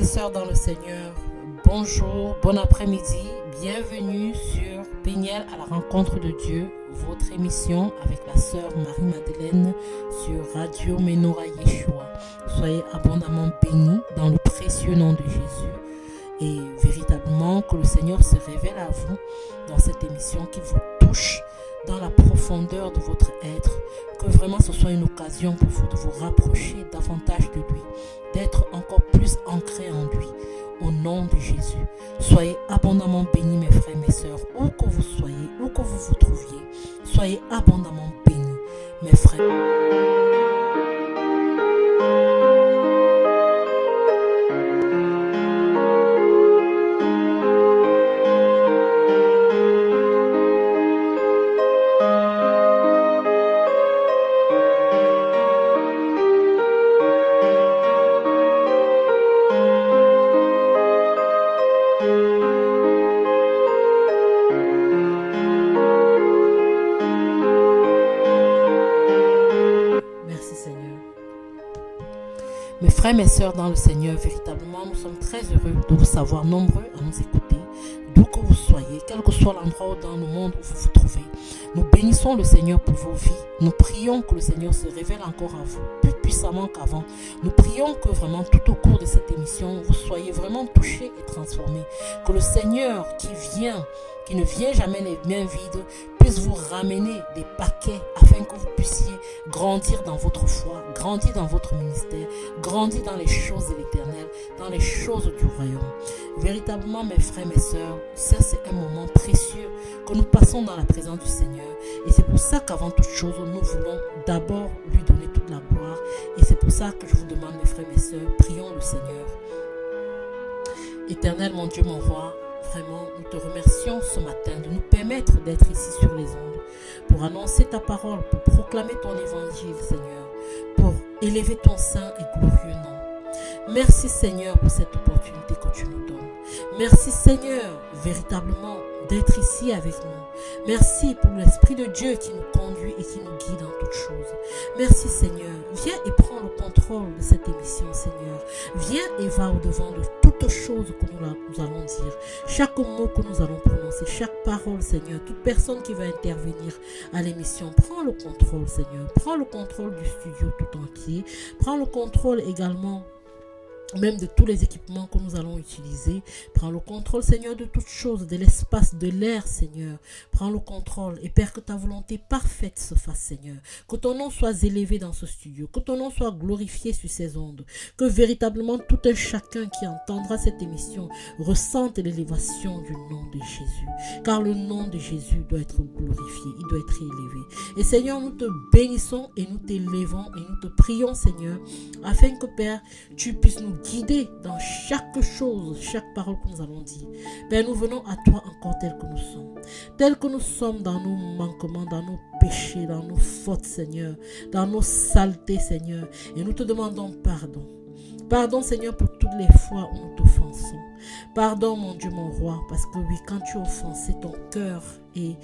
sœurs dans le Seigneur, bonjour, bon après-midi, bienvenue sur Péniel à la rencontre de Dieu, votre émission avec la sœur Marie-Madeleine sur Radio Menorah Yeshua. Soyez abondamment bénis dans le précieux nom de Jésus et véritablement que le Seigneur se révèle à vous dans cette émission, qu'il vous touche dans la profondeur de votre être, que vraiment ce soit une occasion pour vous de vous rapprocher davantage de lui, d'être encore plus ancré en lui, au nom de Jésus. Soyez abondamment bénis mes frères, mes sœurs, où que vous soyez, où que vous vous trouviez, soyez abondamment bénis mes frères. Mes frères, mes sœurs dans le Seigneur, véritablement, nous sommes très heureux de vous savoir nombreux à nous écouter, d'où que vous soyez, quel que soit l'endroit dans le monde où vous vous trouvez. Nous bénissons le Seigneur pour vos vies. Nous prions que le Seigneur se révèle encore à vous, plus puissamment qu'avant. Nous prions que vraiment tout au cours de cette émission, vous soyez vraiment touchés et transformés. Que le Seigneur qui ne vient jamais les mains vides, puisse vous ramener des paquets afin que vous puissiez grandir dans votre foi, grandir dans votre ministère, grandir dans les choses de l'Éternel, dans les choses du royaume. Véritablement, mes frères, mes sœurs, ça c'est un moment précieux que nous passons dans la présence du Seigneur. Et c'est pour ça qu'avant toute chose, nous voulons d'abord lui donner toute la gloire. Et c'est pour ça que je vous demande, mes frères, mes sœurs, prions le Seigneur. Éternel, mon Dieu, mon roi, vraiment, nous te remercions ce matin de nous permettre d'être ici sur les ondes pour annoncer ta parole, pour proclamer ton évangile, Seigneur, pour élever ton saint et glorieux nom. Merci, Seigneur, pour cette opportunité que tu nous donnes. Merci, Seigneur, véritablement, d'être ici avec nous. Merci pour l'Esprit de Dieu qui nous conduit et qui nous guide en toutes choses. Merci, Seigneur. Viens et prends le contrôle de cette émission, Seigneur. Viens et va au-devant de toutes choses que nous allons dire. Chaque mot que nous allons prononcer, chaque parole, Seigneur, toute personne qui va intervenir à l'émission, prends le contrôle, Seigneur. Prends le contrôle du studio tout entier. Prends le contrôle également même de tous les équipements que nous allons utiliser. Prends le contrôle, Seigneur, de toutes choses, de l'espace, de l'air, Seigneur. Prends le contrôle et Père, que ta volonté parfaite se fasse, Seigneur. Que ton nom soit élevé dans ce studio, que ton nom soit glorifié sur ces ondes, que véritablement tout un chacun qui entendra cette émission ressente l'élévation du nom de Jésus. Car le nom de Jésus doit être glorifié, il doit être élevé. Et Seigneur, nous te bénissons et nous t'élevons et nous te prions, Seigneur, afin que Père, tu puisses nous guider dans chaque chose, chaque parole que nous allons dire. Père, nous venons à toi encore tels que nous sommes dans nos manquements, dans nos péchés, dans nos fautes, Seigneur, dans nos saletés, Seigneur, et nous te demandons pardon. Pardon, Seigneur, pour toutes les fois où nous t'offensons. Pardon, mon Dieu, mon roi, parce que oui, quand tu offensais, ton cœur est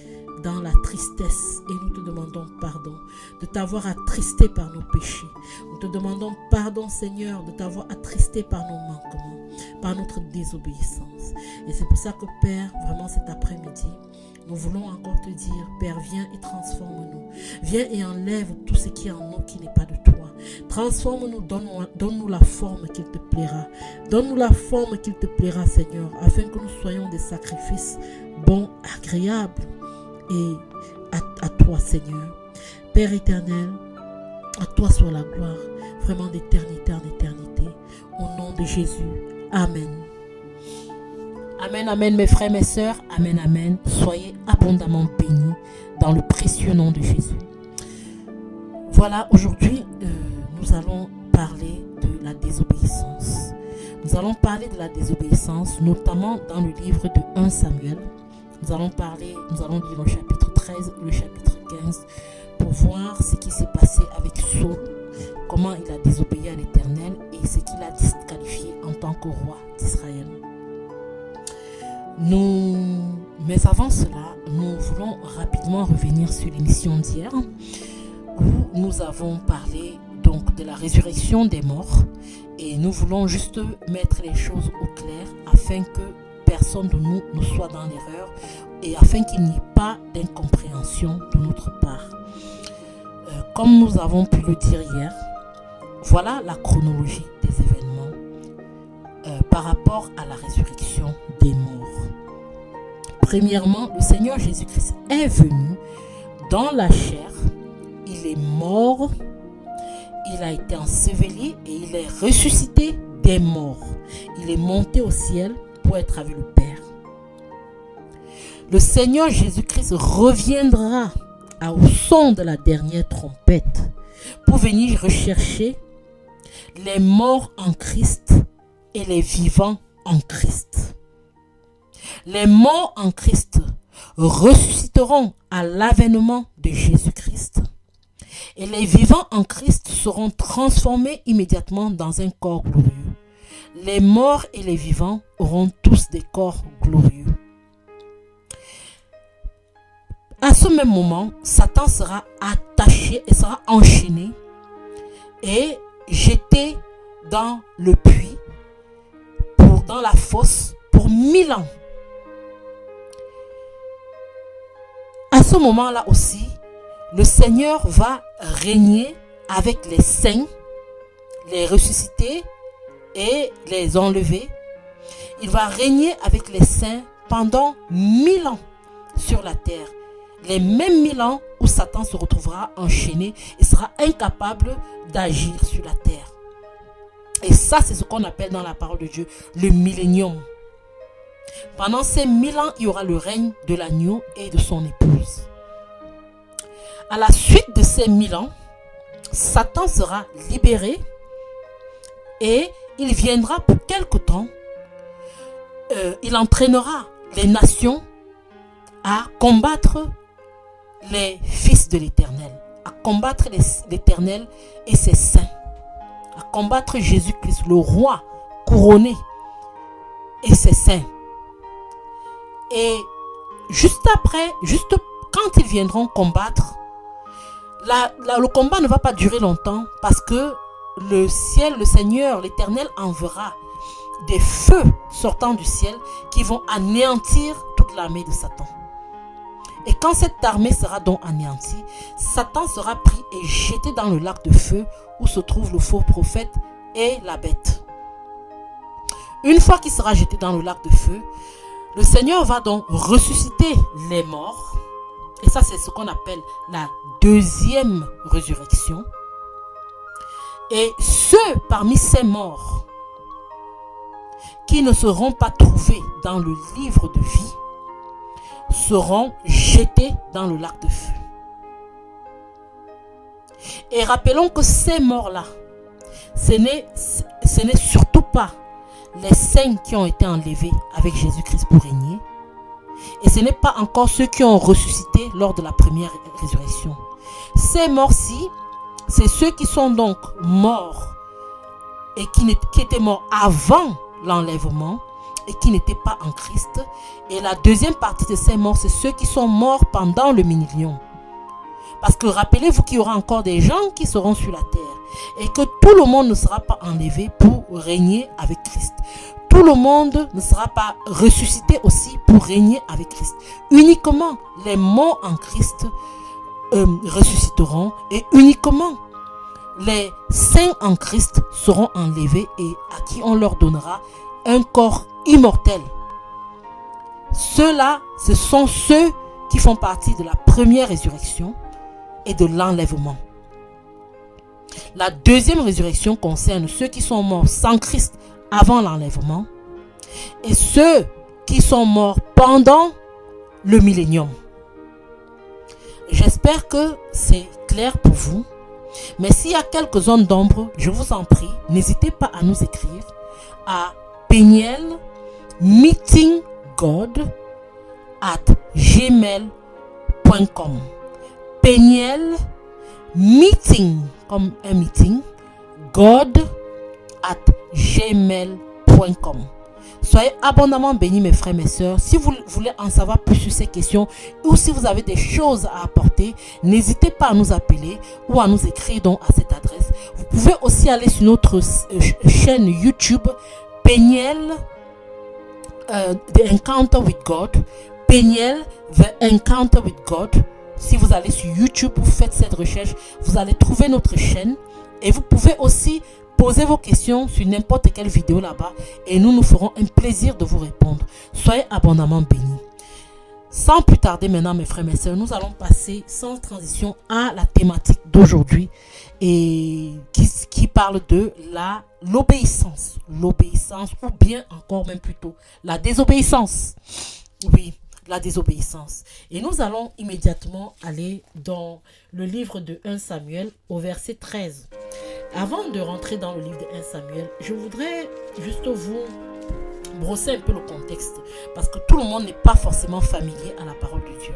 dans la tristesse et nous te demandons pardon de t'avoir attristé par nos péchés. Nous te demandons pardon, Seigneur, de t'avoir attristé par nos manquements, par notre désobéissance. Et c'est pour ça que, Père, vraiment cet après-midi, nous voulons encore te dire, Père, viens et transforme-nous. Viens et enlève tout ce qui est en nous qui n'est pas de toi. Transforme-nous, donne-nous la forme qu'il te plaira. Donne-nous la forme qu'il te plaira, Seigneur, afin que nous soyons des sacrifices bons, agréables et à toi, Seigneur. Père éternel, à toi soit la gloire, vraiment d'éternité en éternité. Au nom de Jésus. Amen. Amen, amen, mes frères, mes sœurs. Amen, amen. Soyez abondamment bénis dans le précieux nom de Jésus. Voilà, aujourd'hui, nous allons parler de la désobéissance. Nous allons parler de la désobéissance, notamment dans le livre de 1 Samuel. Nous allons lire le chapitre 13 et le chapitre 15 pour voir ce qui s'est passé avec Saul, comment il a désobéi à l'Éternel et ce qu'il a disqualifié en tant que roi d'Israël. Mais avant cela, nous voulons rapidement revenir sur l'émission d'hier où nous avons parlé de donc de la résurrection des morts et nous voulons juste mettre les choses au clair afin que personne de nous ne soit dans l'erreur et afin qu'il n'y ait pas d'incompréhension de notre part. Comme nous avons pu le dire hier, voilà la chronologie des événements par rapport à la résurrection des morts. Premièrement, le Seigneur Jésus-Christ est venu dans la chair, il est mort, il a été enseveli et il est ressuscité des morts. Il est monté au ciel pour être avec le Père. Le Seigneur Jésus-Christ reviendra au son de la dernière trompette pour venir rechercher les morts en Christ et les vivants en Christ. Les morts en Christ ressusciteront à l'avènement de Jésus-Christ et les vivants en Christ seront transformés immédiatement dans un corps glorieux. Les morts et les vivants auront tous des corps glorieux. À ce même moment, Satan sera attaché et sera enchaîné et jeté dans le puits, dans la fosse pour 1000 ans. À ce moment-là aussi, le Seigneur va régner avec les saints, les ressuscités et les enlevés. Il va régner avec les saints pendant 1000 ans sur la terre. Les mêmes 1000 ans où Satan se retrouvera enchaîné et sera incapable d'agir sur la terre. Et ça, c'est ce qu'on appelle dans la parole de Dieu le millénium. Pendant ces 1000 ans, il y aura le règne de l'agneau et de son épouse. À la suite de ces 1000 ans, Satan sera libéré et il viendra pour quelque temps. Il entraînera les nations à combattre les fils de l'Éternel, à combattre l'Éternel et ses saints, à combattre Jésus-Christ, le roi couronné et ses saints. Et juste quand ils viendront combattre, le combat ne va pas durer longtemps parce que le ciel, le Seigneur, l'Éternel enverra des feux sortant du ciel qui vont anéantir toute l'armée de Satan. Et quand cette armée sera donc anéantie, Satan sera pris et jeté dans le lac de feu où se trouve le faux prophète et la bête. Une fois qu'il sera jeté dans le lac de feu, le Seigneur va donc ressusciter les morts. Et ça, c'est ce qu'on appelle la deuxième résurrection. Et ceux parmi ces morts qui ne seront pas trouvés dans le livre de vie seront jetés dans le lac de feu. Et rappelons que ces morts-là, ce n'est surtout pas les saints qui ont été enlevés avec Jésus-Christ pour régner. Et ce n'est pas encore ceux qui ont ressuscité lors de la première résurrection. Ces morts-ci, c'est ceux qui sont donc morts et qui étaient morts avant l'enlèvement et qui n'étaient pas en Christ. Et la deuxième partie de ces morts, c'est ceux qui sont morts pendant le millénium. Parce que rappelez-vous qu'il y aura encore des gens qui seront sur la terre et que tout le monde ne sera pas enlevé pour régner avec Christ. Tout le monde ne sera pas ressuscité aussi pour régner avec Christ. Uniquement les morts en Christ ressusciteront et uniquement les saints en Christ seront enlevés et à qui on leur donnera un corps immortel. Ceux-là, ce sont ceux qui font partie de la première résurrection et de l'enlèvement. La deuxième résurrection concerne ceux qui sont morts sans Christ avant l'enlèvement et ceux qui sont morts pendant le millénium. J'espère que c'est clair pour vous. Mais s'il y a quelques zones d'ombre, je vous en prie, n'hésitez pas à nous écrire à penielmeetinggod@gmail.com. Peniel meeting comme un meeting, god@gmail.com. Soyez abondamment bénis mes frères et mes sœurs. Si vous voulez en savoir plus sur ces questions ou si vous avez des choses à apporter, n'hésitez pas à nous appeler ou à nous écrire donc à cette adresse. Vous pouvez aussi aller sur notre chaîne YouTube, Peniel, The Encounter with God. Peniel, The Encounter with God. Si vous allez sur YouTube, vous faites cette recherche, vous allez trouver notre chaîne. Et vous pouvez aussi poser vos questions sur n'importe quelle vidéo là-bas. Et nous ferons un plaisir de vous répondre. Soyez abondamment bénis. Sans plus tarder maintenant, mes frères et mes sœurs, nous allons passer sans transition à la thématique d'aujourd'hui et qui parle de l'obéissance. L'obéissance, ou bien encore même plutôt la désobéissance. Oui, la désobéissance. Et nous allons immédiatement aller dans le livre de 1 Samuel au verset 13. Avant de rentrer dans le livre de 1 Samuel, je voudrais juste vous brosser un peu le contexte, parce que tout le monde n'est pas forcément familier à la parole de Dieu.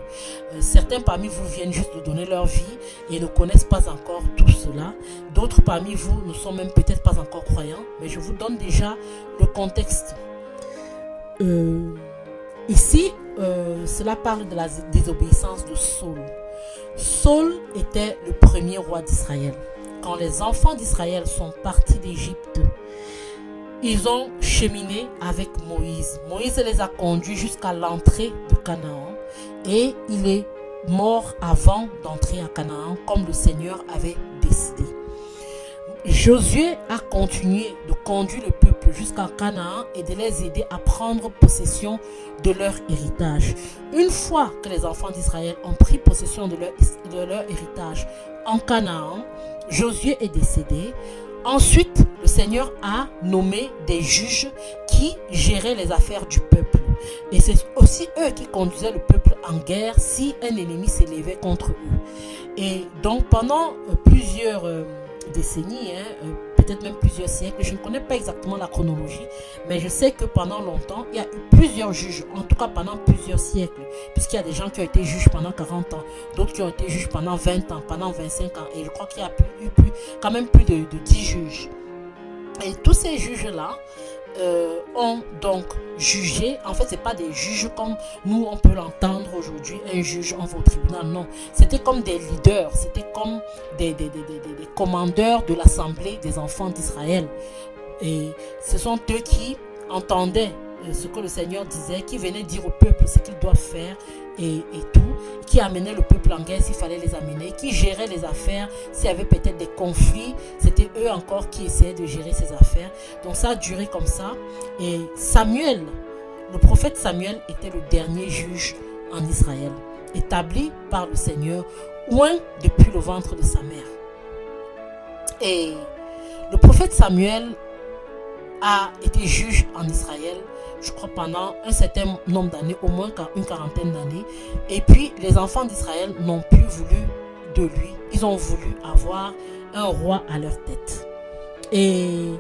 Certains parmi vous viennent juste de donner leur vie et ne connaissent pas encore tout cela. D'autres parmi vous ne sont même peut-être pas encore croyants, mais je vous donne déjà le contexte. Ici, cela parle de la désobéissance de Saul. Saul était le premier roi d'Israël. Quand les enfants d'Israël sont partis d'Égypte, ils ont cheminé avec Moïse. Moïse les a conduits jusqu'à l'entrée de Canaan et il est mort avant d'entrer à Canaan comme le Seigneur avait décidé. Josué a continué de conduire le peuple jusqu'à Canaan et de les aider à prendre possession de leur héritage. Une fois que les enfants d'Israël ont pris possession de leur héritage en Canaan, Josué est décédé. Ensuite, le Seigneur a nommé des juges qui géraient les affaires du peuple. Et c'est aussi eux qui conduisaient le peuple en guerre si un ennemi s'élevait contre eux. Et donc pendant plusieurs décennies, peut-être même plusieurs siècles, je ne connais pas exactement la chronologie, mais je sais que pendant longtemps, il y a eu plusieurs juges, en tout cas pendant plusieurs siècles, puisqu'il y a des gens qui ont été juges pendant 40 ans, d'autres qui ont été juges pendant 20 ans, pendant 25 ans, et je crois qu'il y a eu quand même plus de 10 juges. Et tous ces juges-là ont donc jugé. En fait, ce n'est pas des juges comme nous, on peut l'entendre aujourd'hui, un juge en va au tribunal. Non, c'était comme des leaders, c'était comme des commandeurs de l'assemblée des enfants d'Israël. Et ce sont eux qui entendaient ce que le Seigneur disait, qui venaient dire au peuple ce qu'ils doivent faire et tout, qui amenaient le peuple en guerre s'il fallait les amener, qui géraient les affaires s'il y avait peut-être des conflits. C'était eux encore qui essayaient de gérer ces affaires. Donc ça a duré comme ça. Et Samuel, le prophète Samuel, était le dernier juge en Israël, établi par le Seigneur, loin depuis le ventre de sa mère. Et le prophète Samuel a été juge en Israël, je crois pendant un certain nombre d'années, au moins une quarantaine d'années. Et puis les enfants d'Israël n'ont plus voulu de lui. Ils ont voulu avoir un roi à leur tête. Et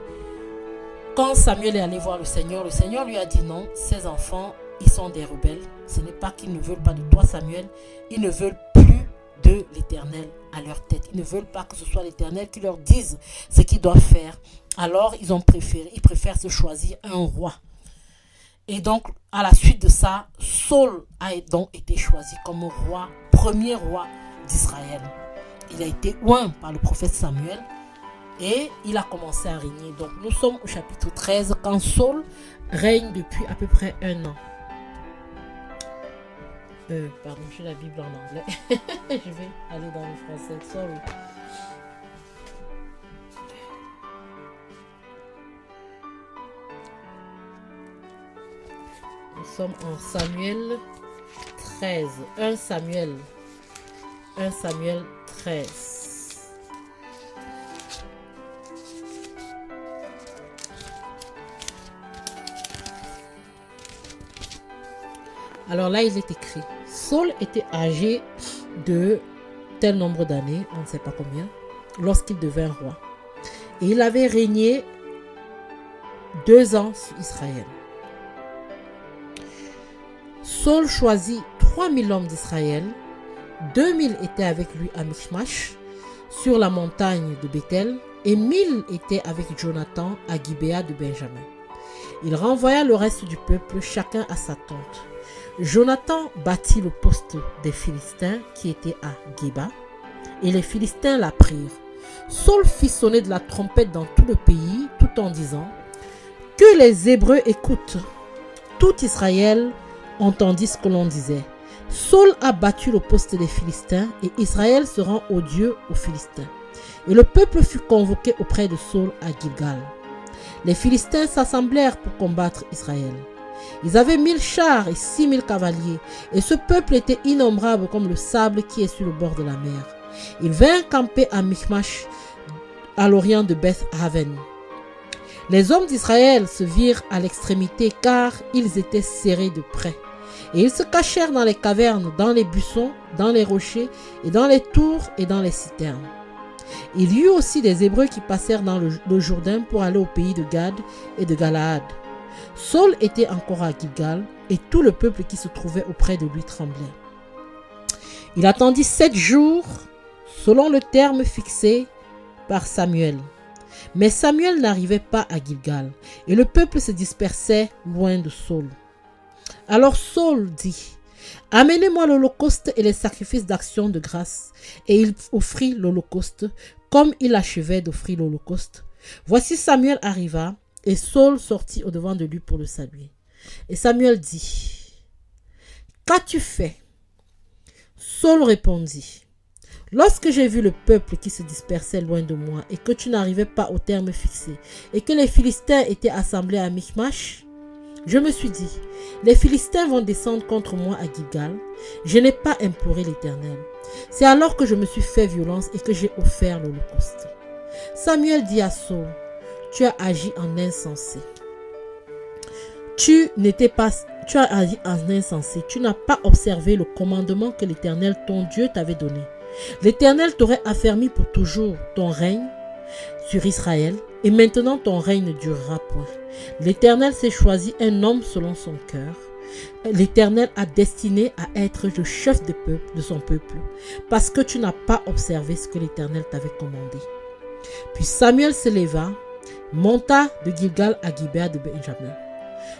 quand Samuel est allé voir le Seigneur lui a dit non, ces enfants, ils sont des rebelles. Ce n'est pas qu'ils ne veulent pas de toi, Samuel. Ils ne veulent plus de l'Éternel à leur tête. Ils ne veulent pas que ce soit l'Éternel qui leur dise ce qu'ils doivent faire. Alors ils préfèrent se choisir un roi. Et donc, à la suite de ça, Saul a donc été choisi comme roi, premier roi d'Israël. Il a été oint par le prophète Samuel et il a commencé à régner. Donc, nous sommes au chapitre 13 quand Saul règne depuis à peu près 1 an. Pardon, j'ai la Bible en anglais. Je vais aller dans le français. Sorry. Nous sommes en Samuel 13. 1 Samuel 13. Alors là, il est écrit. Saul était âgé de tel nombre d'années, on ne sait pas combien, lorsqu'il devint roi. Et il avait régné 2 ans sur Israël. Saul choisit 3000 hommes d'Israël, 2000 étaient avec lui à Michmash, sur la montagne de Bethel, et 1000 étaient avec Jonathan à Gibéa de Benjamin. Il renvoya le reste du peuple, chacun à sa tente. Jonathan bâtit le poste des Philistins qui était à Géba, et les Philistins la prirent. Saul fit sonner de la trompette dans tout le pays, tout en disant « Que les Hébreux écoutent !» Tout Israël entendit ce que l'on disait. Saul a battu le poste des Philistins et Israël se rend odieux aux Philistins. Et le peuple fut convoqué auprès de Saul à Gilgal. Les Philistins s'assemblèrent pour combattre Israël. Ils avaient 1000 chars et 6000 cavaliers, et ce peuple était innombrable comme le sable qui est sur le bord de la mer. Ils vinrent camper à Michmash, à l'orient de Beth-Aven. Les hommes d'Israël se virent à l'extrémité car ils étaient serrés de près. Et ils se cachèrent dans les cavernes, dans les buissons, dans les rochers, et dans les tours et dans les citernes. Il y eut aussi des Hébreux qui passèrent dans le Jourdain pour aller au pays de Gad et de Galaad. Saul était encore à Gilgal, et tout le peuple qui se trouvait auprès de lui tremblait. Il attendit 7 jours, selon le terme fixé par Samuel. Mais Samuel n'arrivait pas à Gilgal, et le peuple se dispersait loin de Saul. Alors Saul dit, « Amenez-moi l'holocauste et les sacrifices d'action de grâce. » Et il offrit l'holocauste, comme il achevait d'offrir l'holocauste. Voici Samuel arriva, et Saul sortit au-devant de lui pour le saluer. Et Samuel dit, « Qu'as-tu fait ?» Saul répondit, « Lorsque j'ai vu le peuple qui se dispersait loin de moi, et que tu n'arrivais pas au terme fixé, et que les Philistins étaient assemblés à Michmash, je me suis dit, les Philistins vont descendre contre moi à Gilgal. Je n'ai pas imploré l'Éternel. C'est alors que je me suis fait violence et que j'ai offert l'holocauste. » Samuel dit à Saul, « Tu as agi en insensé. Tu as agi en insensé. Tu n'as pas observé le commandement que l'Éternel, ton Dieu, t'avait donné. L'Éternel t'aurait affermi pour toujours ton règne sur Israël, et maintenant ton règne ne durera point. L'Éternel s'est choisi un homme selon son cœur. L'Éternel a destiné à être le chef de son peuple, parce que tu n'as pas observé ce que l'Éternel t'avait commandé. » Puis Samuel se leva, monta de Gilgal à Gibea de Benjamin.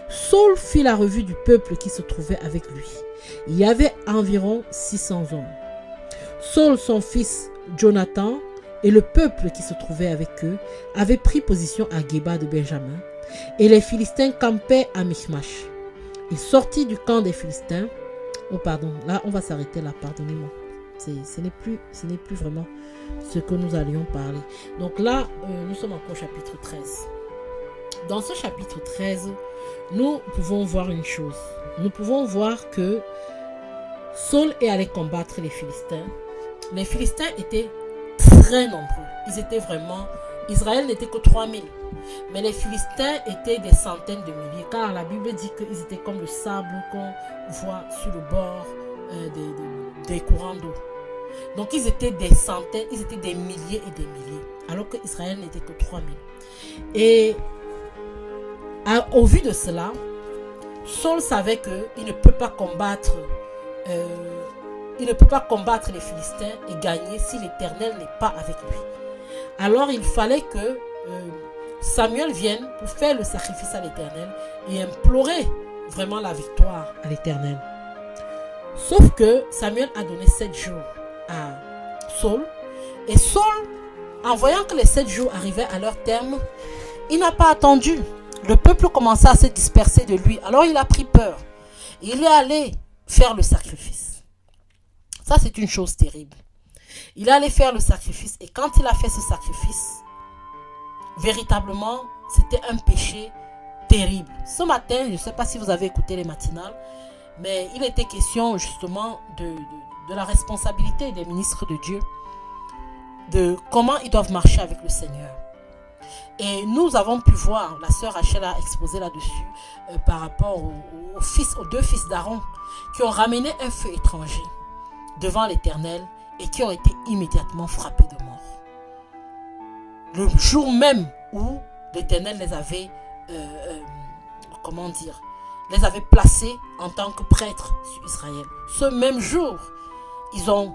Saul fit la revue du peuple qui se trouvait avec lui. Il y avait environ 600 hommes. Saul, son fils Jonathan, et le peuple qui se trouvait avec eux avaient pris position à Geba de Benjamin, et les Philistins campaient à Michmash. Il sortit du camp des Philistins. Oh pardon, là on va s'arrêter là, pardonnez-moi. Ce n'est plus vraiment ce que nous allions parler. Donc là, nous sommes encore au chapitre 13. Dans ce chapitre 13, nous pouvons voir une chose. Nous pouvons voir que Saul est allé combattre les Philistins. Les Philistins étaient très nombreux. Ils étaient vraiment... Israël n'était que 3000. Mais les Philistins étaient des centaines de milliers. Car la Bible dit qu'ils étaient comme le sable qu'on voit sur le bord des courants d'eau. Donc ils étaient des centaines, ils étaient des milliers et des milliers. Alors que Israël n'était que 3000. Et au vu de cela, Saul savait qu'il ne peut pas combattre les Philistins et gagner si l'Éternel n'est pas avec lui. Alors il fallait que Samuel vienne pour faire le sacrifice à l'Éternel et implorer vraiment la victoire à l'Éternel. Sauf que Samuel a donné 7 jours à Saul. Et Saul, en voyant que les 7 jours arrivaient à leur terme, il n'a pas attendu. Le peuple commençait à se disperser de lui. Alors il a pris peur. Il est allé faire le sacrifice. Ça, c'est une chose terrible. Il est allé faire le sacrifice. Et quand il a fait ce sacrifice, véritablement, c'était un péché terrible. Ce matin, je ne sais pas si vous avez écouté les matinales, mais il était question justement de la responsabilité des ministres de Dieu, de comment ils doivent marcher avec le Seigneur. Et nous avons pu voir, la sœur Rachel a exposé là-dessus, par rapport aux 2 fils d'Aaron qui ont ramené un feu étranger devant l'Éternel et qui ont été immédiatement frappés de mort. Le jour même où l'Éternel les avait, les avait placés en tant que prêtres sur Israël. Ce même jour, ils ont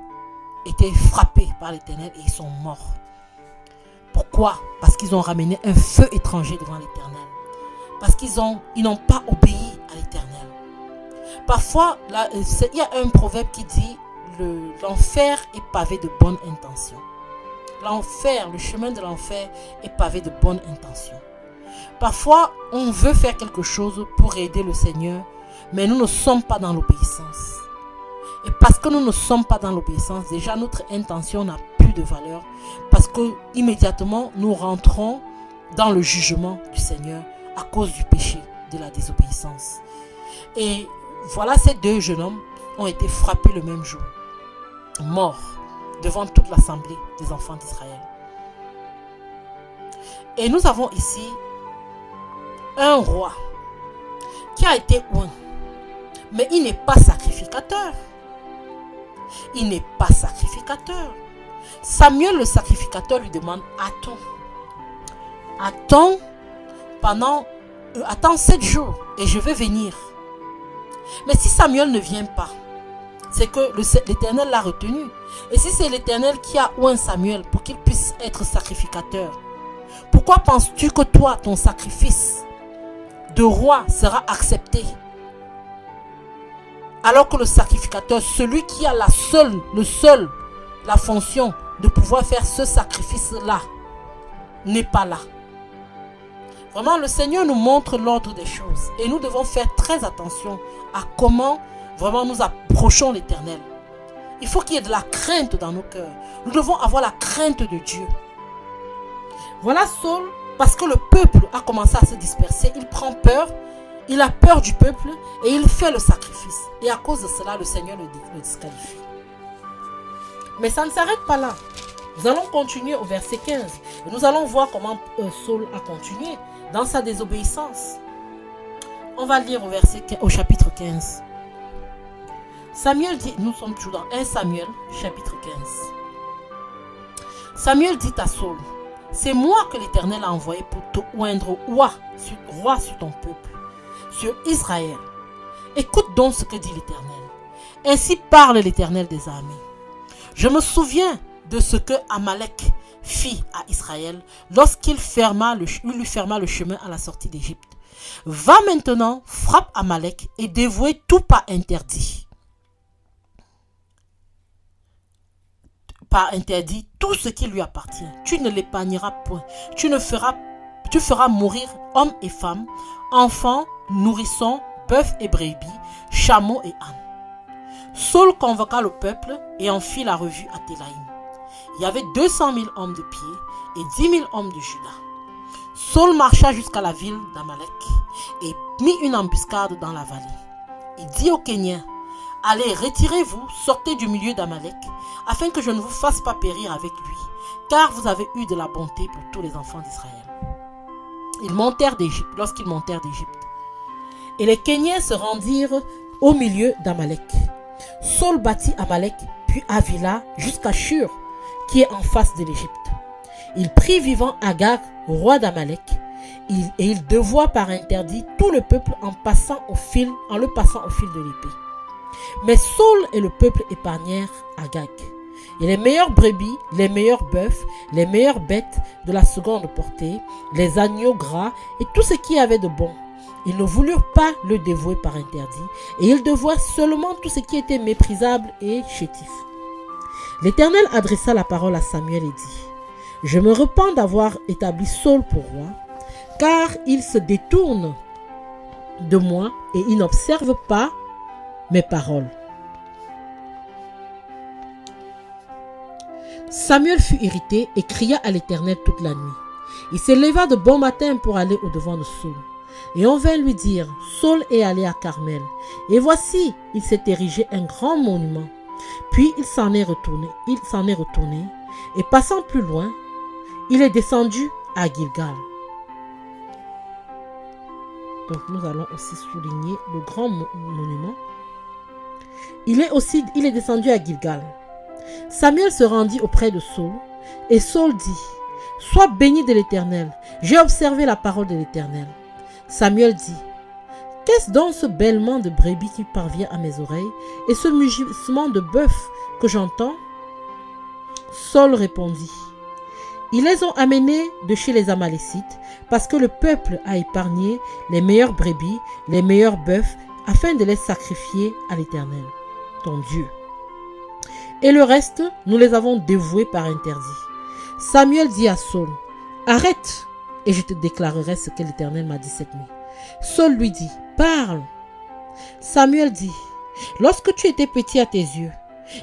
été frappés par l'Éternel et ils sont morts. Pourquoi? Parce qu'ils ont ramené un feu étranger devant l'Éternel. Parce qu'ils n'ont pas obéi à l'Éternel. Parfois, il y a un proverbe qui dit l'enfer est pavé de bonnes intentions. l'enfer, le chemin de l'enfer est pavé de bonnes intentions. Parfois, on veut faire quelque chose pour aider le Seigneur, mais nous ne sommes pas dans l'obéissance. Et parce que nous ne sommes pas dans l'obéissance, déjà notre intention n'a plus de valeur, parce que immédiatement nous rentrons dans le jugement du Seigneur à cause du péché de la désobéissance. Et voilà, ces deux jeunes hommes ont été frappés le même jour, morts devant toute l'assemblée des enfants d'Israël. Et nous avons ici un roi qui a été oint, mais il n'est pas sacrificateur. Il n'est pas sacrificateur. Samuel le sacrificateur lui demande: attends 7 jours et je vais venir. Mais si Samuel ne vient pas, c'est que l'Éternel l'a retenu. Et si c'est l'Éternel qui a oint Samuel pour qu'il puisse être sacrificateur, pourquoi penses-tu que toi, ton sacrifice de roi sera accepté? Alors que le sacrificateur, celui qui a la fonction de pouvoir faire ce sacrifice-là, n'est pas là. Vraiment, le Seigneur nous montre l'ordre des choses. Et nous devons faire très attention à comment vraiment nous approchons l'Éternel. Il faut qu'il y ait de la crainte dans nos cœurs. Nous devons avoir la crainte de Dieu. Voilà Saul, parce que le peuple a commencé à se disperser, il prend peur. Il a peur du peuple et il fait le sacrifice. Et à cause de cela, le Seigneur le disqualifie. Mais ça ne s'arrête pas là. Nous allons continuer au verset 15. Et nous allons voir comment Saul a continué dans sa désobéissance. On va lire au chapitre 15. Samuel dit, nous sommes toujours dans 1 Samuel, chapitre 15. Samuel dit à Saul: c'est moi que l'Éternel a envoyé pour te oindre roi sur ton peuple, sur Israël. Écoute donc ce que dit l'Éternel. Ainsi parle l'Éternel des armées. Je me souviens de ce que Amalek fit à Israël lorsqu'il lui ferma le chemin à la sortie d'Égypte. Va maintenant, frappe Amalek et dévoue tout pas interdit. Par interdit tout ce qui lui appartient. Tu ne l'épargneras point. Tu feras mourir hommes et femmes, enfants, nourrissons, bœufs et brebis, chameaux et ânes. Saul convoqua le peuple et en fit la revue à Télaïm. Il y avait 200 000 hommes de pied et 10 000 hommes de Juda. Saul marcha jusqu'à la ville d'Amalek et mit une embuscade dans la vallée. Il dit aux Kéniens: allez, retirez-vous, sortez du milieu d'Amalek, afin que je ne vous fasse pas périr avec lui, car vous avez eu de la bonté pour tous les enfants d'Israël. Lorsqu'ils montèrent d'Égypte, et les Kéniens se rendirent au milieu d'Amalek. Saul battit Amalek, puis Avila jusqu'à Shur, qui est en face de l'Égypte. Il prit vivant Agag, roi d'Amalek, et il dévoua par interdit tout le peuple en le passant au fil de l'épée. Mais Saul et le peuple épargnèrent Agag. Et les meilleures brebis, les meilleurs bœufs, les meilleures bêtes de la seconde portée, les agneaux gras et tout ce qui avait de bon. Ils ne voulurent pas le dévouer par interdit, et ils dévouèrent seulement tout ce qui était méprisable et chétif. L'Éternel adressa la parole à Samuel et dit: je me repens d'avoir établi Saul pour roi, car il se détourne de moi et il n'observe pas mes paroles. Samuel fut irrité et cria à l'Éternel toute la nuit. Il se leva de bon matin pour aller au-devant de Saul. Et on vint lui dire: Saul est allé à Carmel. Et voici, il s'est érigé un grand monument. Puis il s'en est retourné. Et passant plus loin, il est descendu à Gilgal. Donc nous allons aussi souligner le grand monument. Il est descendu à Gilgal. Samuel se rendit auprès de Saul, et Saul dit: sois béni de l'Éternel, j'ai observé la parole de l'Éternel. Samuel dit: qu'est-ce donc ce bêlement de brebis qui parvient à mes oreilles, et ce mugissement de bœuf que j'entends? Saul répondit: ils les ont amenés de chez les Amalécites, parce que le peuple a épargné les meilleures brebis, les meilleurs bœufs, afin de les sacrifier à l'Éternel, ton Dieu. Et le reste, nous les avons dévoués par interdit. Samuel dit à Saul, arrête et je te déclarerai ce que l'Éternel m'a dit cette nuit. Saul lui dit, parle. Samuel dit, lorsque tu étais petit à tes yeux,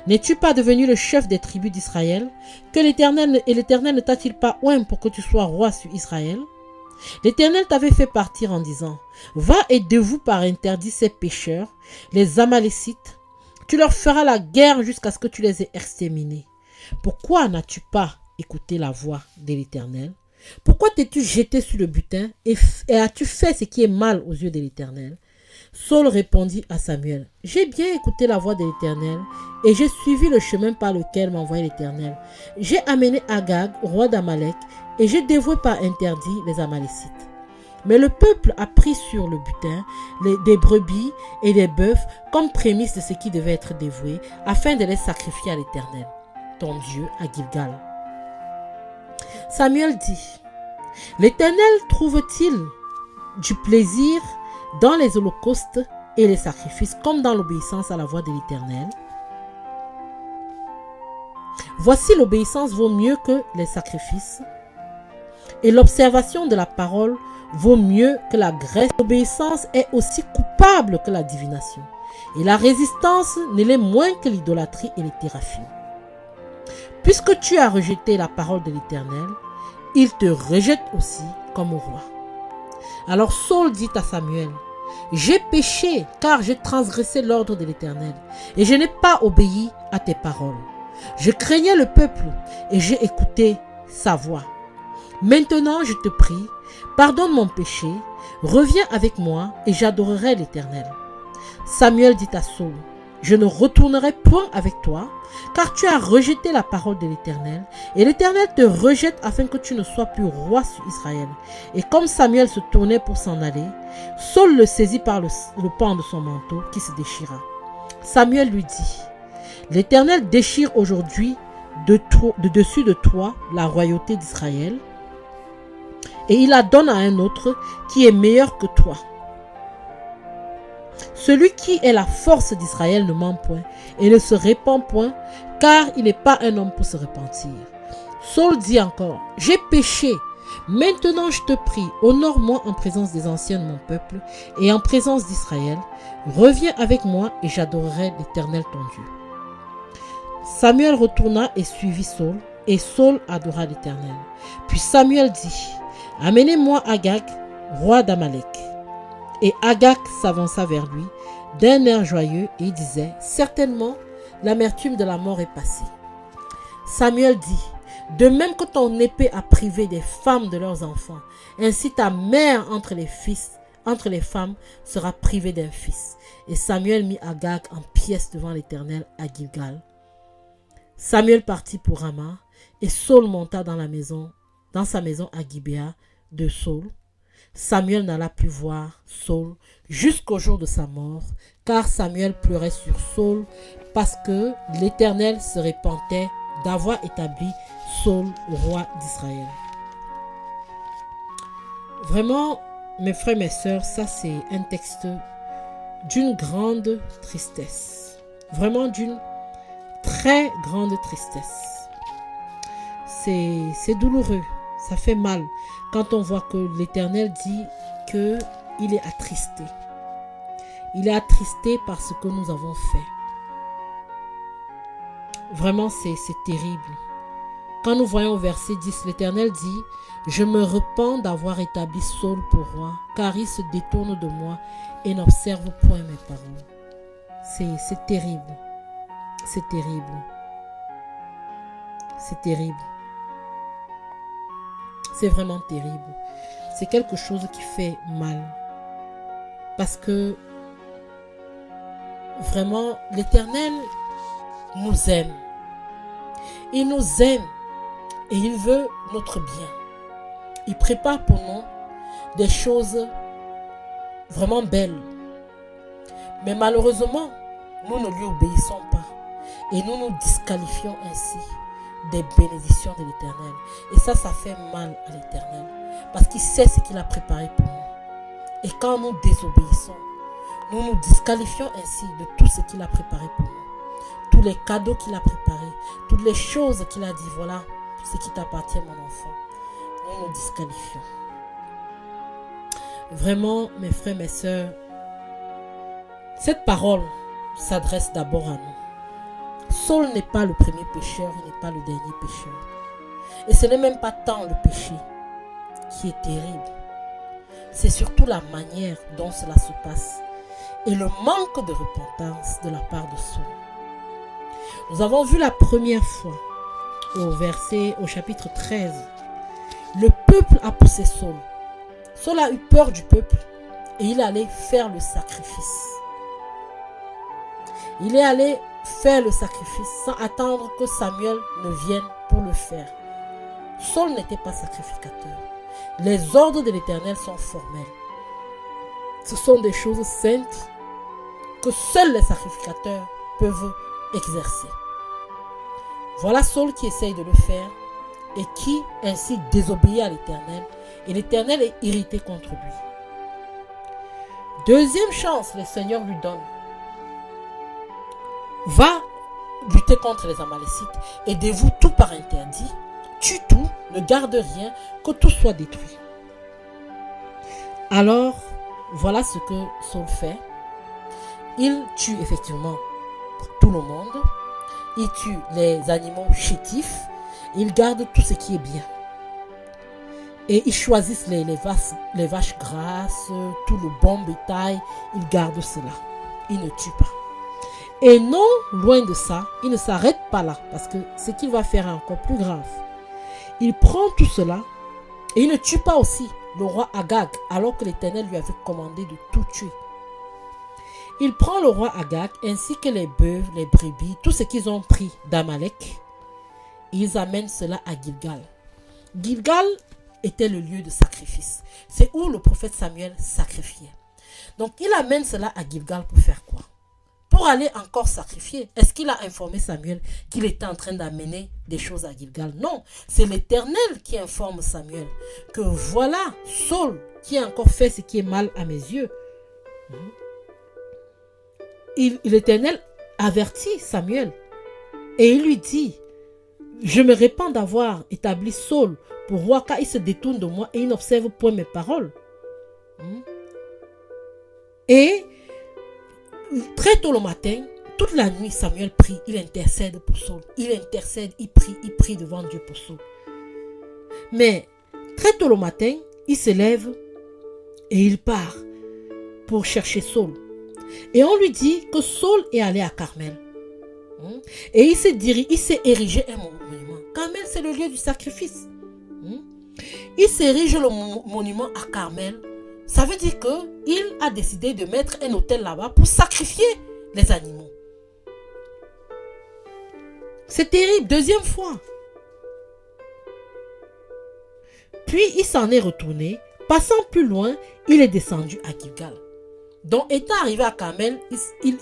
n'es-tu pas devenu le chef des tribus d'Israël? Que l'Éternel ne t'a-t-il pas oint pour que tu sois roi sur Israël? L'Éternel t'avait fait partir en disant, va et dévoue par interdit ces pécheurs, les Amalécites. Tu leur feras la guerre jusqu'à ce que tu les aies exterminés. Pourquoi n'as-tu pas écouté la voix de l'Éternel? Pourquoi t'es-tu jeté sur le butin et as-tu fait ce qui est mal aux yeux de l'Éternel? Saul répondit à Samuel, j'ai bien écouté la voix de l'Éternel et j'ai suivi le chemin par lequel m'a envoyé l'Éternel. J'ai amené Agag, roi d'Amalek, et j'ai dévoué par interdit les Amalécites. Mais le peuple a pris sur le butin des brebis et des bœufs comme prémisse de ce qui devait être dévoué, afin de les sacrifier à l'Éternel, ton Dieu, à Gilgal. Samuel dit, l'Éternel trouve-t-il du plaisir dans les holocaustes et les sacrifices comme dans l'obéissance à la voix de l'Éternel? Voici, l'obéissance vaut mieux que les sacrifices et l'observation de la parole vaut mieux que la graisse. L'obéissance est aussi coupable que la divination et la résistance ne l'est moins que l'idolâtrie et les théraphies. Puisque tu as rejeté la parole de l'Éternel, il te rejette aussi comme au roi. Alors Saul dit à Samuel, j'ai péché car j'ai transgressé l'ordre de l'Éternel et je n'ai pas obéi à tes paroles. Je craignais le peuple et j'ai écouté sa voix. Maintenant je te prie, pardonne mon péché, reviens avec moi et j'adorerai l'Éternel. Samuel dit à Saul, je ne retournerai point avec toi, car tu as rejeté la parole de l'Éternel, et l'Éternel te rejette afin que tu ne sois plus roi sur Israël. Et comme Samuel se tournait pour s'en aller, Saul le saisit par le pan de son manteau qui se déchira. Samuel lui dit, l'Éternel déchire aujourd'hui de dessus de toi la royauté d'Israël, et il la donne à un autre qui est meilleur que toi. Celui qui est la force d'Israël ne ment point et ne se répand point, car il n'est pas un homme pour se repentir. Saul dit encore, j'ai péché. Maintenant je te prie, honore-moi en présence des anciens de mon peuple et en présence d'Israël. Reviens avec moi et j'adorerai l'Éternel ton Dieu. Samuel retourna et suivit Saul, et Saul adora l'Éternel. Puis Samuel dit, amenez-moi Agag, roi d'Amalek. Et Agag s'avança vers lui d'un air joyeux et disait, certainement l'amertume de la mort est passée. Samuel dit, de même que ton épée a privé des femmes de leurs enfants, ainsi ta mère entre les femmes sera privée d'un fils. Et Samuel mit Agag en pièces devant l'Éternel à Gilgal. Samuel partit pour Rama et Saul monta dans sa maison à Gibéa de Saul. Samuel n'alla plus voir Saul jusqu'au jour de sa mort, car Samuel pleurait sur Saul parce que l'Éternel se repentait d'avoir établi Saul roi d'Israël. Vraiment, mes frères et mes sœurs, ça c'est un texte d'une grande tristesse. Vraiment d'une très grande tristesse. C'est douloureux, ça fait mal quand on voit que l'Éternel dit qu'il est attristé. Il est attristé par ce que nous avons fait. Vraiment, c'est terrible. Quand nous voyons au verset 10, l'Éternel dit, « Je me repens d'avoir établi Saul pour roi, car il se détourne de moi et n'observe point mes paroles. » C'est terrible. C'est terrible. C'est terrible. C'est vraiment terrible. C'est quelque chose qui fait mal. Parce que vraiment, l'Éternel nous aime. Il nous aime et il veut notre bien. Il prépare pour nous des choses vraiment belles. Mais malheureusement, nous ne lui obéissons pas. Et nous nous disqualifions ainsi des bénédictions de l'Éternel. Et ça fait mal à l'Éternel. Parce qu'il sait ce qu'il a préparé pour nous. Et quand nous désobéissons, nous nous disqualifions ainsi de tout ce qu'il a préparé pour nous. Tous les cadeaux qu'il a préparés, toutes les choses qu'il a dit, voilà, ce qui t'appartient, mon enfant. Nous nous disqualifions. Vraiment, mes frères, mes sœurs, cette parole s'adresse d'abord à nous. Saul n'est pas le premier pécheur, il n'est pas le dernier pécheur. Et ce n'est même pas tant le péché qui est terrible. C'est surtout la manière dont cela se passe et le manque de repentance de la part de Saul. Nous avons vu la première fois au chapitre 13. Le peuple a poussé Saul. Saul a eu peur du peuple et il allait faire le sacrifice. Il est allé faire le sacrifice sans attendre que Samuel ne vienne pour le faire. Saul n'était pas sacrificateur. Les ordres de l'Éternel sont formels. Ce sont des choses saintes que seuls les sacrificateurs peuvent exercer. Voilà Saul qui essaye de le faire et qui ainsi désobéit à l'Éternel. Et l'Éternel est irrité contre lui. Deuxième chance, le Seigneur lui donne. Va lutter contre les Amalécites et dévoue tout par interdit. Tue tout, ne garde rien, que tout soit détruit. Alors, voilà ce que Saul fait. Il tue effectivement tout le monde. Il tue les animaux chétifs. Il garde tout ce qui est bien. Et ils choisissent les vaches grasses, tout le bon bétail. Ils gardent cela. Ils ne tuent pas. Et non, loin de ça, il ne s'arrête pas là. Parce que ce qu'il va faire est encore plus grave. Il prend tout cela et il ne tue pas aussi le roi Agag, alors que l'Éternel lui avait commandé de tout tuer. Il prend le roi Agag ainsi que les bœufs, les brebis, tout ce qu'ils ont pris d'Amalek. Ils amènent cela à Gilgal. Gilgal était le lieu de sacrifice. C'est où le prophète Samuel sacrifiait. Donc il amène cela à Gilgal pour faire quoi? Pour aller encore sacrifier. Est-ce qu'il a informé Samuel qu'il était en train d'amener des choses à Gilgal? Non, c'est l'Éternel qui informe Samuel que voilà Saul qui a encore fait ce qui est mal à mes yeux. L'Éternel avertit Samuel et il lui dit: je me répands d'avoir établi Saul pour voir car il se détourne de moi et il n'observe point mes paroles. Et très tôt le matin, toute la nuit, Samuel prie, il intercède pour Saul. Il intercède, il prie devant Dieu pour Saul. Mais très tôt le matin, il se lève et il part pour chercher Saul. Et on lui dit que Saul est allé à Carmel. Et il s'est érigé un monument. Carmel, c'est le lieu du sacrifice. Il s'érige le monument à Carmel. Ça veut dire qu'il a décidé de mettre un autel là-bas pour sacrifier les animaux. C'est terrible, deuxième fois. Puis il s'en est retourné. Passant plus loin, il est descendu à Gilgal. Donc étant arrivé à Carmel, il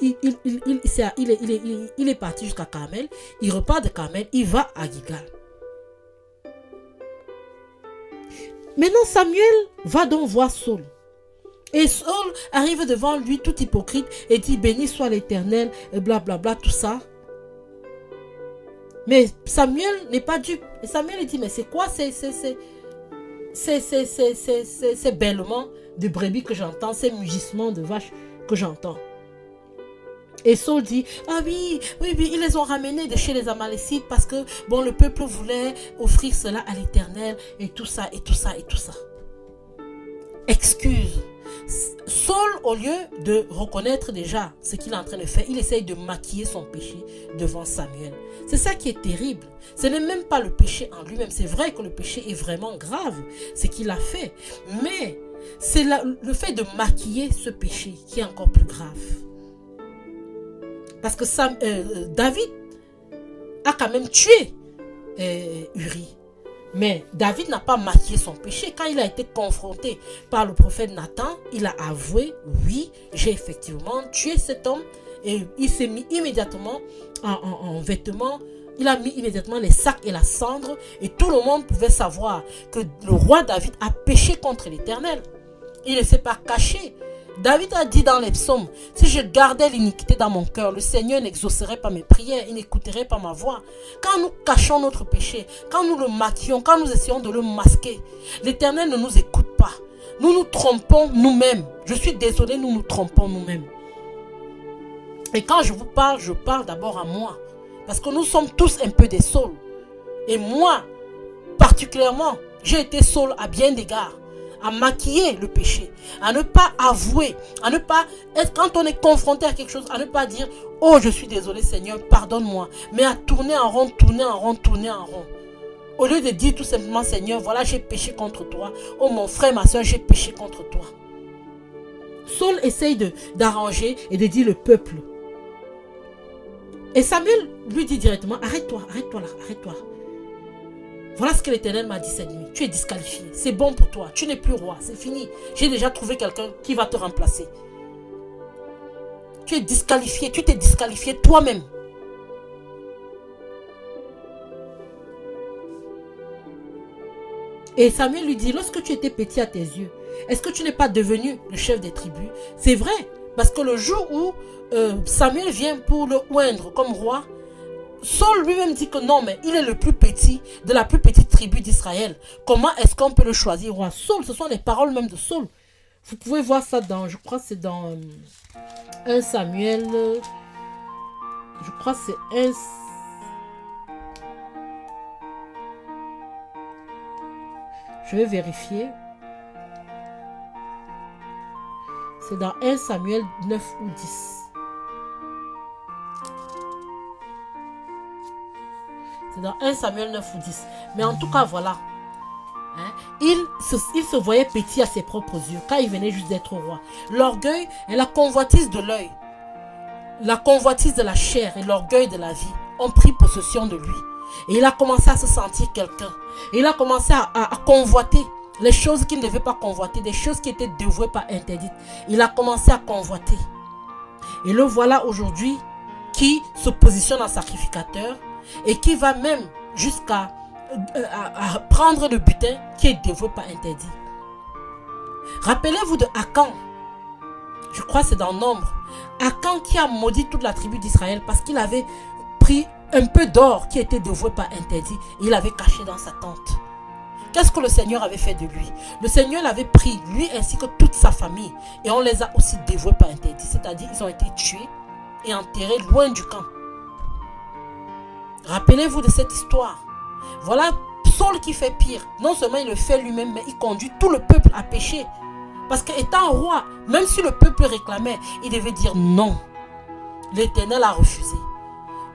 est parti jusqu'à Carmel. Il repart de Carmel, il va à Gilgal. Maintenant Samuel va donc voir Saul. Et Saul arrive devant lui tout hypocrite et dit: béni soit l'Éternel, et blablabla, tout ça. Mais Samuel n'est pas dupe. Et Samuel dit: mais c'est quoi ces bêlements de brebis que j'entends, ces mugissements de vaches que j'entends? Et Saul dit: ah oui, ils les ont ramenés de chez les Amalécites parce que bon, le peuple voulait offrir cela à l'Éternel et tout ça, et tout ça, et tout ça. Excuse. Saul, au lieu de reconnaître déjà ce qu'il est en train de faire, il essaye de maquiller son péché devant Samuel. C'est ça qui est terrible. Ce n'est même pas le péché en lui-même. C'est vrai que le péché est vraiment grave, ce qu'il a fait. Mais c'est le fait de maquiller ce péché qui est encore plus grave. Parce que David a quand même tué Uri. Mais David n'a pas maquillé son péché. Quand il a été confronté par le prophète Nathan, il a avoué: oui, j'ai effectivement tué cet homme. Et il s'est mis immédiatement en vêtements. Il a mis immédiatement les sacs et la cendre. Et tout le monde pouvait savoir que le roi David a péché contre l'Éternel. Il ne s'est pas caché David a dit dans les psaumes, si je gardais l'iniquité dans mon cœur, le Seigneur n'exaucerait pas mes prières, il n'écouterait pas ma voix. Quand nous cachons notre péché, quand nous le maquillons, quand nous essayons de le masquer, l'Éternel ne nous écoute pas. Nous nous trompons nous-mêmes. Je suis désolé, nous nous trompons nous-mêmes. Et quand je vous parle, je parle d'abord à moi. Parce que nous sommes tous un peu des saules. Et moi, particulièrement, j'ai été saule à bien d'égards. À maquiller le péché, à ne pas avouer, à ne pas être, quand on est confronté à quelque chose, à ne pas dire « Oh, je suis désolé Seigneur, pardonne-moi », mais à tourner en rond, tourner en rond, tourner en rond. Au lieu de dire tout simplement « Seigneur, voilà, j'ai péché contre toi. Oh, mon frère, ma soeur, j'ai péché contre toi. » Saul essaye d'arranger et de dire le peuple. Et Samuel lui dit directement « Arrête-toi, arrête-toi là, arrête-toi. » Voilà ce que l'Éternel m'a dit cette nuit. Tu es disqualifié. C'est bon pour toi. Tu n'es plus roi. C'est fini. J'ai déjà trouvé quelqu'un qui va te remplacer. Tu es disqualifié. Tu t'es disqualifié toi-même. Et Samuel lui dit, lorsque tu étais petit à tes yeux, est-ce que tu n'es pas devenu le chef des tribus? C'est vrai. Parce que le jour où Samuel vient pour le oindre comme roi, Saul lui-même dit que non, mais il est le plus petit de la plus petite tribu d'Israël. Comment est-ce qu'on peut le choisir roi? Saul, ce sont les paroles même de Saul. Vous pouvez voir ça dans, je crois que c'est dans 1 Samuel. Je crois que c'est 1... Je vais vérifier. C'est dans 1 Samuel 9 ou 10. C'est dans 1 Samuel 9 ou 10. Mais en tout cas, voilà. Hein? Il se voyait petit à ses propres yeux quand il venait juste d'être roi. L'orgueil et la convoitise de l'œil, la convoitise de la chair et l'orgueil de la vie ont pris possession de lui. Et il a commencé à se sentir quelqu'un. Et il a commencé à convoiter les choses qu'il ne devait pas convoiter, des choses qui étaient dévouées pas interdites. Il a commencé à convoiter. Et le voilà aujourd'hui qui se positionne en sacrificateur et qui va même jusqu'à prendre le butin qui est dévoué pas interdit. Rappelez-vous de Akan. Je crois que c'est dans Nombre. Akan qui a maudit toute la tribu d'Israël parce qu'il avait pris un peu d'or qui était dévoué pas interdit et il l'avait caché dans sa tente. Qu'est-ce que le Seigneur avait fait de lui? Le Seigneur l'avait pris, lui ainsi que toute sa famille, et on les a aussi dévoués pas interdits. C'est-à-dire ils ont été tués et enterrés loin du camp. Rappelez-vous de cette histoire. Voilà Saul qui fait pire. Non seulement il le fait lui-même, mais il conduit tout le peuple à pécher. Parce qu'étant roi, même si le peuple réclamait, il devait dire non. L'Éternel a refusé.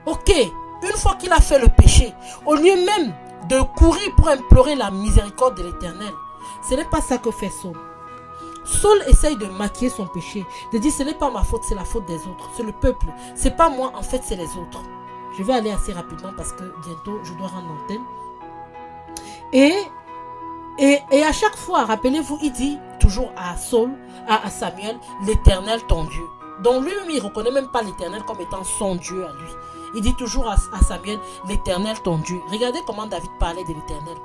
Ok, une fois qu'il a fait le péché, au lieu même de courir pour implorer la miséricorde de l'Éternel, ce n'est pas ça que fait Saul. Saul essaye de maquiller son péché, de dire ce n'est pas ma faute, c'est la faute des autres, c'est le peuple, c'est pas moi, en fait c'est les autres. Je vais aller assez rapidement parce que bientôt je dois rendre l'antenne. Et à chaque fois, rappelez-vous, il dit toujours à Saul, à Samuel, l'Éternel ton Dieu. Donc lui-même, il ne reconnaît même pas l'Éternel comme étant son Dieu à lui. Il dit toujours à Samuel, l'Éternel ton Dieu. Regardez comment David parlait de l'Éternel.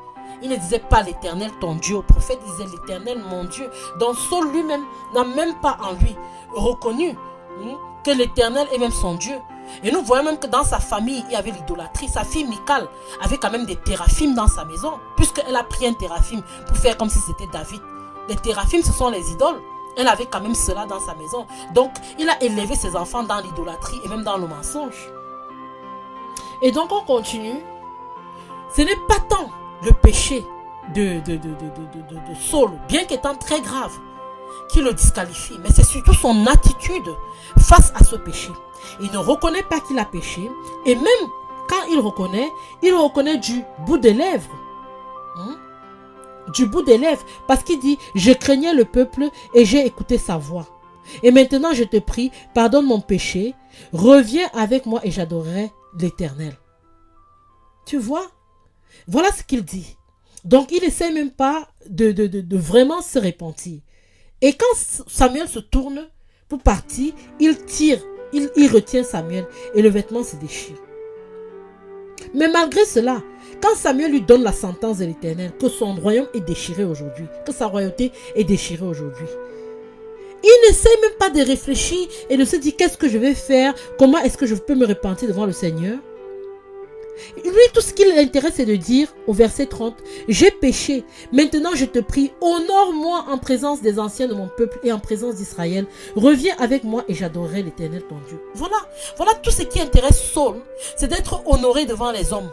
Il ne disait pas l'Éternel ton Dieu au prophète, il disait l'Éternel mon Dieu. Donc Saul lui-même n'a même pas en lui reconnu que l'Éternel est même son Dieu. Et nous voyons même que dans sa famille, il y avait l'idolâtrie. Sa fille Michal avait quand même des téraphimes dans sa maison, puisqu'elle a pris un téraphime pour faire comme si c'était David. Les téraphimes, ce sont les idoles. Elle avait quand même cela dans sa maison. Donc, il a élevé ses enfants dans l'idolâtrie et même dans le mensonge. Et donc, on continue. Ce n'est pas tant le péché de Saul, bien qu'étant très grave, qui le disqualifie, mais c'est surtout son attitude face à ce péché. Il ne reconnaît pas qu'il a péché, et même quand il reconnaît du bout des lèvres. Du bout des lèvres, parce qu'il dit, je craignais le peuple et j'ai écouté sa voix. Et maintenant je te prie, pardonne mon péché, reviens avec moi et j'adorerai l'Éternel. Tu vois? Voilà ce qu'il dit. Donc il n'essaie même pas de vraiment se repentir. Et quand Samuel se tourne pour partir, il tire, il retient Samuel et le vêtement se déchire. Mais malgré cela, quand Samuel lui donne la sentence de l'Éternel, que son royaume est déchiré aujourd'hui, que sa royauté est déchirée aujourd'hui, Il n'essaie même pas de réfléchir et de se dire qu'est-ce que je vais faire, comment est-ce que je peux me repentir devant le Seigneur. Lui, tout ce qui l'intéresse, c'est de dire au verset 30, j'ai péché, maintenant je te prie, honore-moi en présence des anciens de mon peuple et en présence d'Israël. Reviens avec moi et j'adorerai l'Éternel ton Dieu. Voilà tout ce qui intéresse Saul, c'est d'être honoré devant les hommes.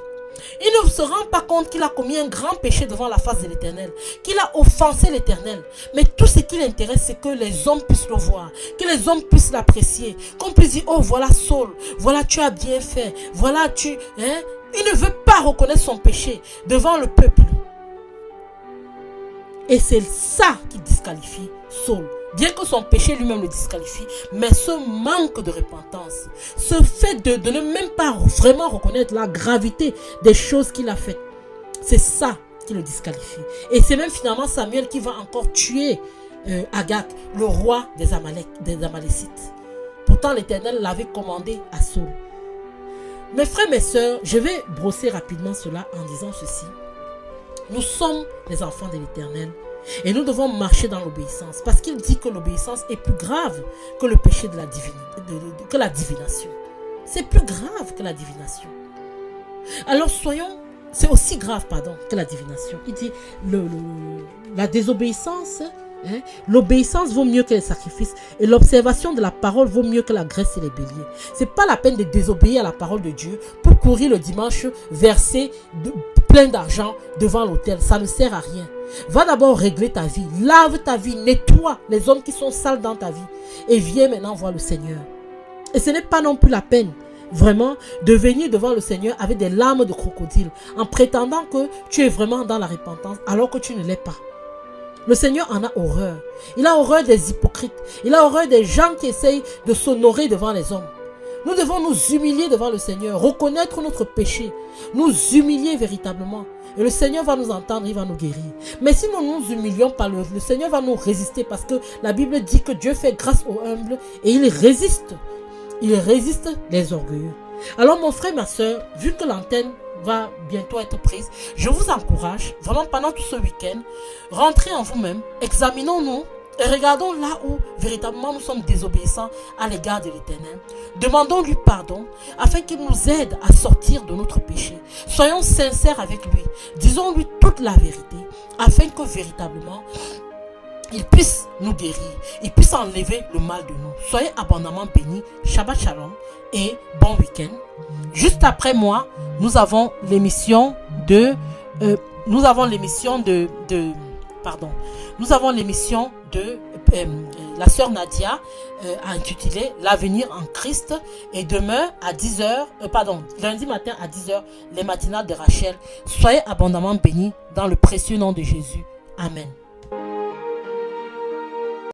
Il ne se rend pas compte qu'il a commis un grand péché devant la face de l'Éternel, qu'il a offensé l'Éternel. Mais tout ce qui l'intéresse, c'est que les hommes puissent le voir, que les hommes puissent l'apprécier, qu'on puisse dire, oh voilà Saul, voilà tu as bien fait, voilà tu... Il ne veut pas reconnaître son péché devant le peuple. Et c'est ça qui disqualifie Saul. Bien que son péché lui-même le disqualifie, mais ce manque de repentance, ce fait de ne même pas vraiment reconnaître la gravité des choses qu'il a faites, c'est ça qui le disqualifie. Et c'est même finalement Samuel qui va encore tuer Agag, le roi des Amalécites. Pourtant l'Éternel l'avait commandé à Saul. Mes frères, mes sœurs, je vais brosser rapidement cela en disant ceci. Nous sommes les enfants de l'Éternel. Et nous devons marcher dans l'obéissance. Parce qu'il dit que l'obéissance est plus grave que le péché de la divinité, que la divination. C'est plus grave que la divination. Alors c'est aussi grave, que la divination. Il dit, la désobéissance, l'obéissance vaut mieux que les sacrifices. Et l'observation de la parole vaut mieux que la graisse et les béliers. C'est pas la peine de désobéir à la parole de Dieu pour courir le dimanche verser plein d'argent devant l'autel. Ça ne sert à rien. Va d'abord régler ta vie, lave ta vie, nettoie les hommes qui sont sales dans ta vie et viens maintenant voir le Seigneur. Et ce n'est pas non plus la peine vraiment de venir devant le Seigneur avec des larmes de crocodile en prétendant que tu es vraiment dans la repentance alors que tu ne l'es pas. Le Seigneur en a horreur. Il a horreur des hypocrites. Il a horreur des gens qui essayent de s'honorer devant les hommes. Nous devons nous humilier devant le Seigneur, reconnaître notre péché, nous humilier véritablement. Et le Seigneur va nous entendre, il va nous guérir. Mais si nous ne nous humilions pas, le Seigneur va nous résister parce que la Bible dit que Dieu fait grâce aux humbles et il résiste. Il résiste les orgueilleux. Alors mon frère, ma soeur, vu que l'antenne va bientôt être prise, je vous encourage, vraiment pendant tout ce week-end, rentrez en vous-même, examinons-nous et regardons là où véritablement nous sommes désobéissants à l'égard de l'Éternel. Demandons-lui pardon afin qu'il nous aide à sortir de notre péché. Soyons sincères avec lui. Disons-lui toute la vérité afin que véritablement il puisse nous guérir. Il puisse enlever le mal de nous. Soyez abondamment bénis. Shabbat shalom et bon week-end. Juste après moi, nous avons l'émission de la sœur Nadia intitulée L'avenir en Christ. Et demain à 10h, lundi matin à 10h, les matinales de Rachel. Soyez abondamment bénis dans le précieux nom de Jésus. Amen.